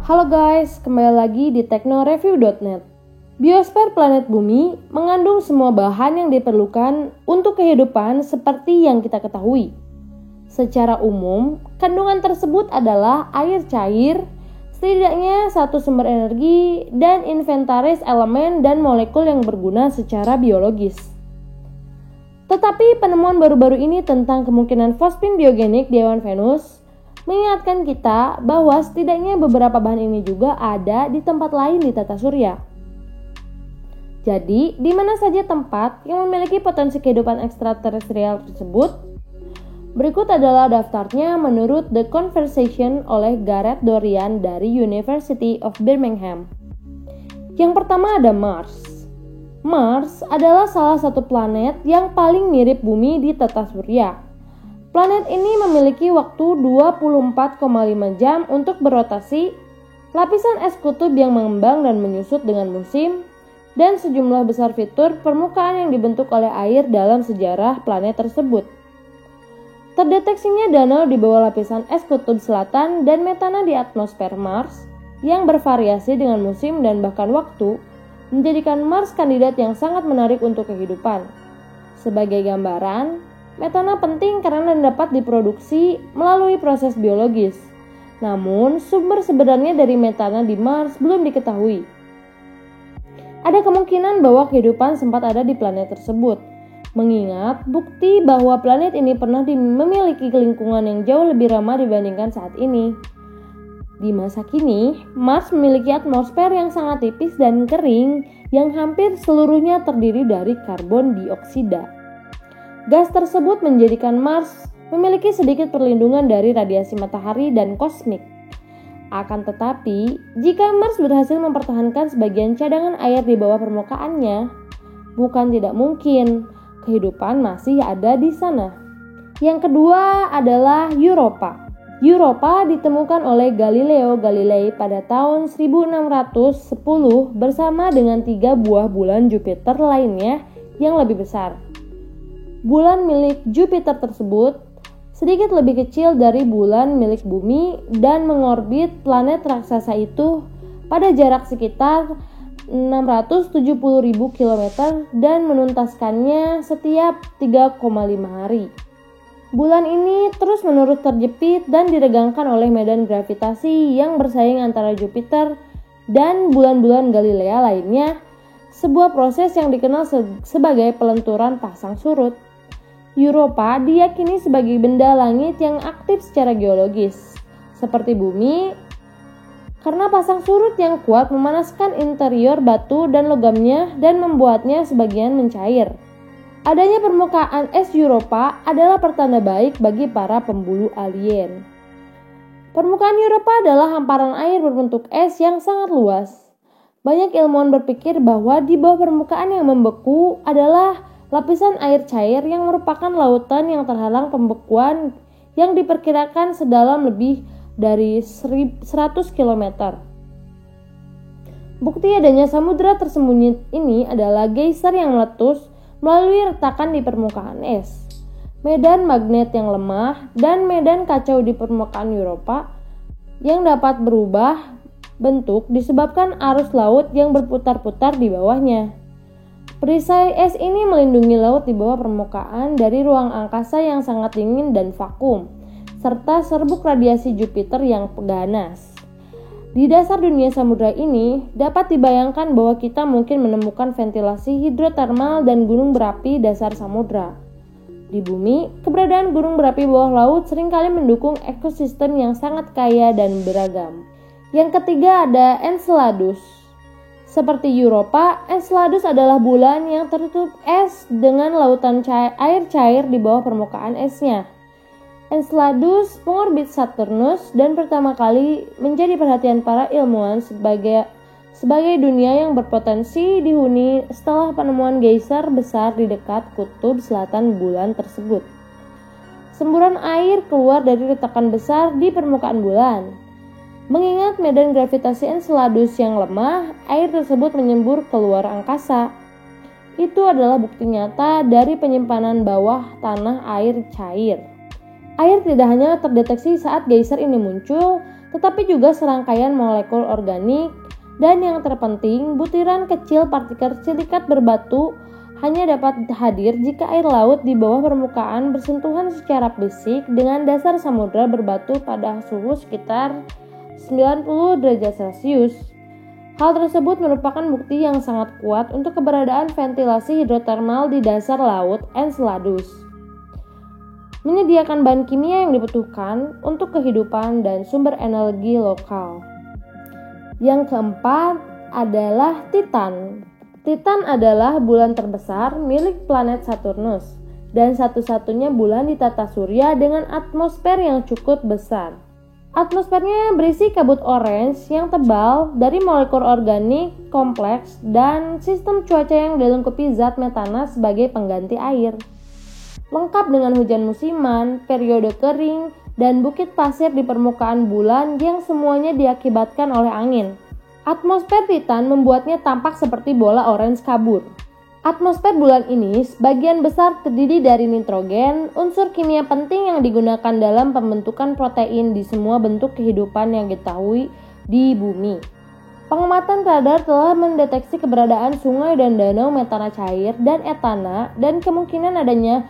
Halo guys, kembali lagi di teknoreview.net. Biosfer planet Bumi mengandung semua bahan yang diperlukan untuk kehidupan seperti yang kita ketahui. Secara umum, kandungan tersebut adalah air cair, setidaknya satu sumber energi, dan inventaris elemen dan molekul yang berguna secara biologis. Tetapi penemuan baru-baru ini tentang kemungkinan fosfin biogenik di awan Venus mengingatkan kita bahwa setidaknya beberapa bahan ini juga ada di tempat lain di tata surya. Jadi, di mana saja tempat yang memiliki potensi kehidupan ekstraterestrial tersebut? Berikut adalah daftarnya menurut The Conversation oleh Gareth Dorian dari University of Birmingham. Yang pertama ada Mars. Mars adalah salah satu planet yang paling mirip Bumi di tata surya. Planet ini memiliki waktu 24,5 jam untuk berotasi, lapisan es kutub yang mengembang dan menyusut dengan musim, dan sejumlah besar fitur permukaan yang dibentuk oleh air dalam sejarah planet tersebut. Terdeteksinya danau di bawah lapisan es kutub selatan dan metana di atmosfer Mars yang bervariasi dengan musim dan bahkan waktu, menjadikan Mars kandidat yang sangat menarik untuk kehidupan. Sebagai gambaran, metana penting karena dapat diproduksi melalui proses biologis. Namun, sumber sebenarnya dari metana di Mars belum diketahui. Ada kemungkinan bahwa kehidupan sempat ada di planet tersebut, mengingat bukti bahwa planet ini pernah memiliki lingkungan yang jauh lebih ramah dibandingkan saat ini. Di masa kini, Mars memiliki atmosfer yang sangat tipis dan kering yang hampir seluruhnya terdiri dari karbon dioksida. Gas tersebut menjadikan Mars memiliki sedikit perlindungan dari radiasi matahari dan kosmik. Akan tetapi, jika Mars berhasil mempertahankan sebagian cadangan air di bawah permukaannya, bukan tidak mungkin kehidupan masih ada di sana. Yang kedua adalah Europa. Europa ditemukan oleh Galileo Galilei pada tahun 1610 bersama dengan 3 buah bulan Jupiter lainnya yang lebih besar. Bulan milik Jupiter tersebut sedikit lebih kecil dari bulan milik Bumi dan mengorbit planet raksasa itu pada jarak sekitar 670.000 km dan menuntaskannya setiap 3,5 hari. Bulan ini terus-menerus terjepit dan diregangkan oleh medan gravitasi yang bersaing antara Jupiter dan bulan-bulan Galilea lainnya, sebuah proses yang dikenal sebagai pelenturan pasang surut. Europa diyakini sebagai benda langit yang aktif secara geologis, seperti Bumi, karena pasang surut yang kuat memanaskan interior batu dan logamnya dan membuatnya sebagian mencair. Adanya permukaan es Europa adalah pertanda baik bagi para pemburu alien. Permukaan Europa adalah hamparan air berbentuk es yang sangat luas. Banyak ilmuwan berpikir bahwa di bawah permukaan yang membeku adalah lapisan air cair yang merupakan lautan yang terhalang pembekuan yang diperkirakan sedalam lebih dari 100 km. Bukti adanya samudera tersembunyi ini adalah geyser yang meletus melalui retakan di permukaan es, medan magnet yang lemah, dan medan kacau di permukaan Europa yang dapat berubah bentuk disebabkan arus laut yang berputar-putar di bawahnya. Perisai es ini melindungi laut di bawah permukaan dari ruang angkasa yang sangat dingin dan vakum, serta serbuk radiasi Jupiter yang ganas. Di dasar dunia samudera ini, dapat dibayangkan bahwa kita mungkin menemukan ventilasi hidrotermal dan gunung berapi dasar samudera. Di Bumi, keberadaan gunung berapi bawah laut seringkali mendukung ekosistem yang sangat kaya dan beragam. Yang ketiga ada Enceladus. Seperti Europa, Enceladus adalah bulan yang tertutup es dengan lautan air cair di bawah permukaan esnya. Enceladus mengorbit Saturnus dan pertama kali menjadi perhatian para ilmuwan sebagai dunia yang berpotensi dihuni setelah penemuan geyser besar di dekat kutub selatan bulan tersebut. Semburan air keluar dari retakan besar di permukaan bulan. Mengingat medan gravitasi Enceladus yang lemah, air tersebut menyembur keluar angkasa. Itu adalah bukti nyata dari penyimpanan bawah tanah air cair. Air tidak hanya terdeteksi saat geyser ini muncul, tetapi juga serangkaian molekul organik, dan yang terpenting, butiran kecil partikel silikat berbatu hanya dapat hadir jika air laut di bawah permukaan bersentuhan secara fisik dengan dasar samudra berbatu pada suhu sekitar 90 derajat Celcius. Hal tersebut merupakan bukti yang sangat kuat untuk keberadaan ventilasi hidrotermal di dasar laut Enceladus, menyediakan bahan kimia yang dibutuhkan untuk kehidupan dan sumber energi lokal. Yang keempat adalah Titan. Titan adalah bulan terbesar milik planet Saturnus dan satu-satunya bulan di tata surya dengan atmosfer yang cukup besar. Atmosfernya berisi kabut orange yang tebal dari molekul organik kompleks dan sistem cuaca yang dilengkapi zat metana sebagai pengganti air. Lengkap dengan hujan musiman, periode kering, dan bukit pasir di permukaan bulan yang semuanya diakibatkan oleh angin. Atmosfer Titan membuatnya tampak seperti bola orange kabur. Atmosfer bulan ini sebagian besar terdiri dari nitrogen, unsur kimia penting yang digunakan dalam pembentukan protein di semua bentuk kehidupan yang diketahui di bumi. Pengamatan radar telah mendeteksi keberadaan sungai dan danau metana cair dan etana dan kemungkinan adanya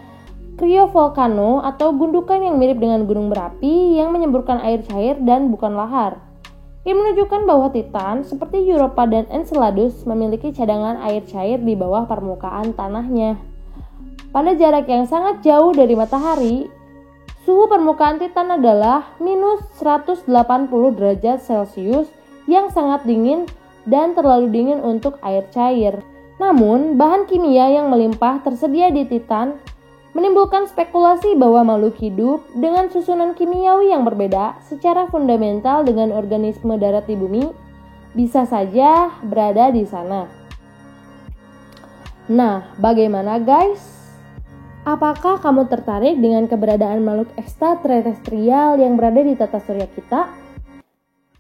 kriovolcano atau gundukan yang mirip dengan gunung berapi yang menyemburkan air cair dan bukan lahar. Ini menunjukkan bahwa Titan, seperti Europa dan Enceladus, memiliki cadangan air cair di bawah permukaan tanahnya. Pada jarak yang sangat jauh dari matahari, suhu permukaan Titan adalah minus 180 derajat Celcius yang sangat dingin dan terlalu dingin untuk air cair. Namun, bahan kimia yang melimpah tersedia di Titan menimbulkan spekulasi bahwa makhluk hidup dengan susunan kimiawi yang berbeda secara fundamental dengan organisme darat di bumi bisa saja berada di sana. Nah, bagaimana guys? Apakah kamu tertarik dengan keberadaan makhluk ekstraterestrial yang berada di tata surya kita?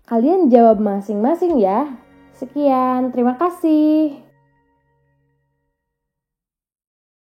Kalian jawab masing-masing ya. Sekian, terima kasih.